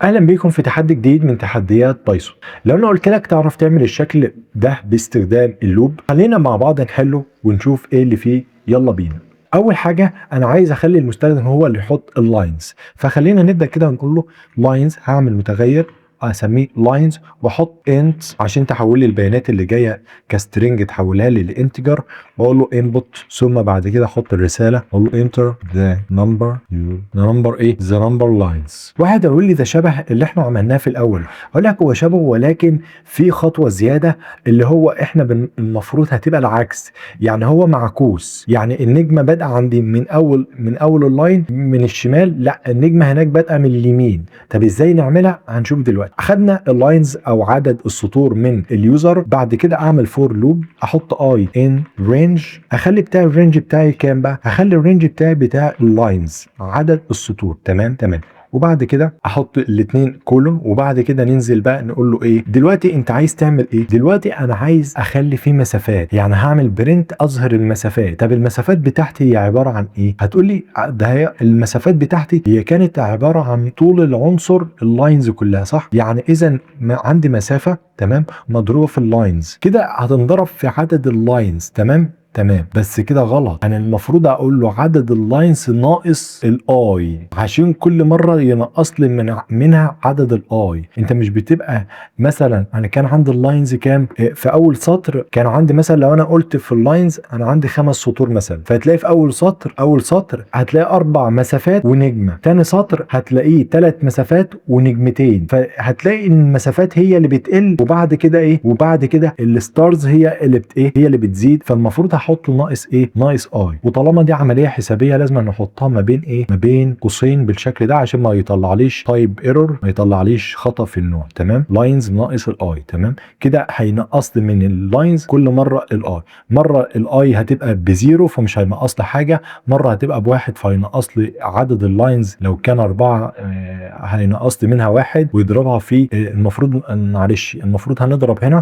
اهلا بيكم في تحدي جديد من تحديات بايثون. لو انا قلت لك تعرف تعمل الشكل ده باستخدام اللوب، خلينا مع بعض نحله ونشوف ايه اللي فيه. يلا بينا. اول حاجه انا عايز اخلي المستخدم هو اللي يحط اللاينز، فخلينا نبدا كده ونقول له لاينز. هعمل متغير اسميه لاينز واحط انت عشان تحول لي البيانات اللي جايه كسترنج تحولها لي لانتجر، واقول له انبوت، ثم بعد كده احط الرساله اقول له انتر ذا نمبر ايه ذا نمبر لاينز. واحد يقول لي ده شبه اللي احنا عملناه في الاول. اقول لك هو شبه، ولكن في خطوه زياده اللي هو احنا المفروض هتبقى العكس. يعني هو معكوس، يعني النجمه بادئه عندي من اول اللاين من الشمال، لا النجمه هناك بادئه من اليمين. طب ازاي نعملها؟ هنشوف دلوقتي. اخدنا اللاينز او عدد السطور من اليوزر، بعد كده اعمل فور لوب، احط اي ان رينج. اخلي بتاع الرينج بتاعي كام بقى؟ هخلي الرينج بتاع اللاينز عدد السطور. تمام. وبعد كده احط الاثنين كولوم، وبعد كده ننزل بقى نقول له ايه دلوقتي انت عايز تعمل ايه. دلوقتي انا عايز اخلي فيه مسافات، يعني هعمل برنت اظهر المسافات. طب المسافات بتاعتي هي عباره عن ايه؟ هتقول لي ده هي المسافات بتاعتي هي كانت عباره عن طول العنصر اللاينز كلها، صح؟ يعني اذا عندي مسافه تمام مضروبه في اللاينز، كده هتنضرب في عدد اللاينز. تمام، بس كده غلط. انا المفروض اقول له عدد اللاينز ناقص الاي، عشان كل مره ينقص لي منها عدد الاي. انت مش بتبقى مثلا انا كان عندي اللاينز كام في اول سطر؟ كان عندي مثلا لو انا قلت في اللاينز انا عندي 5 سطور مثلا، فهتلاقي في اول سطر هتلاقي 4 مسافات ونجمه، تاني سطر هتلاقيه 3 مسافات ونجمتين، فهتلاقي ان المسافات هي اللي بتقل، وبعد كده ايه؟ وبعد كده الستارز هي اللي هي اللي بتزيد. فالمفروض احط ناقص ايه؟ ناقص اي. وطالما دي عمليه حسابيه لازم نحطها ما بين ايه؟ ما بين قوسين بالشكل ده عشان ما يطلعليش تايب ايرور، ما يطلعليش خطا في النوع. تمام. لاينز ناقص الاي. تمام كده هينقص لي من اللاينز كل مره الاي. مره الاي هتبقى بزيرو فمش هينقص لي حاجه، مره هتبقى بواحد فهينقص لي عدد اللاينز. لو كان 4 هينقص لي منها واحد ويضربها في المفروض معلش المفروض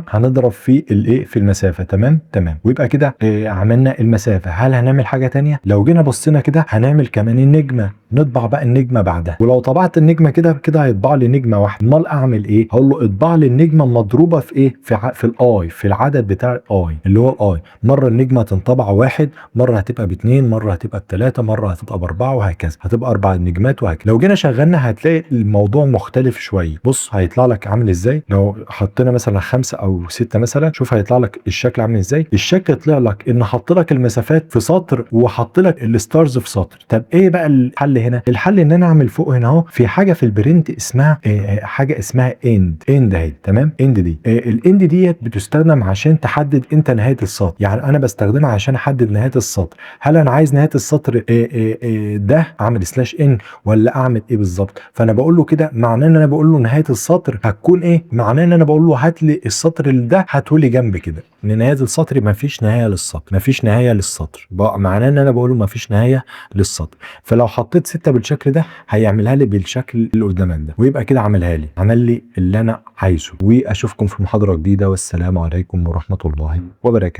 هنضرب في الايه؟ في المسافه. تمام. ويبقى كده عملنا المسافه. هل هنعمل حاجه تانية؟ لو جينا بصينا كده هنعمل كمان النجمه، نطبع بقى النجمه بعدها. ولو طبعت النجمه كده هيطبع لي نجمه واحده. امال اعمل ايه؟ هقول له اطبع لي النجمه مضروبه في ايه؟ في الاي، في العدد بتاع الاي اللي هو الاي. مره النجمه تنطبع واحد، مره هتبقى باثنين، مره هتبقى بثلاثه، مره هتبقى باربعه، وهكذا. هتبقى 4 نجمات وهكذا. لو جينا شغلنا هتلاقي الموضوع مختلف شويه. بص هيطلع لك عامل ازاي. لو حطينا مثلا 5 أو 6 مثلا، شوف هيطلع لك الشكل عامل ازاي. الشكل طلع لك ان حط لك المسافات في سطر وحط لك الستارز في سطر. طب ايه بقى الحل هنا؟ الحل ان انا اعمل فوق هنا اهو في حاجه في البرنت اسمها حاجه اسمها اند اهي. تمام. اند دي الاند ديت بتستخدم عشان تحدد انت نهايه السطر. يعني انا بستخدمها عشان احدد نهايه السطر. هل انا عايز نهايه السطر ده اعمل سلاش ان ولا اعمل ايه بالظبط؟ فانا بقول له كده معناه ان انا بقول له نهايه السطر هتكون ايه؟ معناه ان انا بقول له هات لي السطر اللي ده هاته لي جنب كده. ان نهايه السطر ما فيش نهايه للسطر بقى معناه ان انا بقول له ما فيش نهايه للسطر. فلو حطيت 6 بالشكل ده هيعملها لي بالشكل اللي قدامك ده، ويبقى كده عمل لي اللي انا عايزه. واشوفكم في محاضره جديده، والسلام عليكم ورحمه الله وبركاته.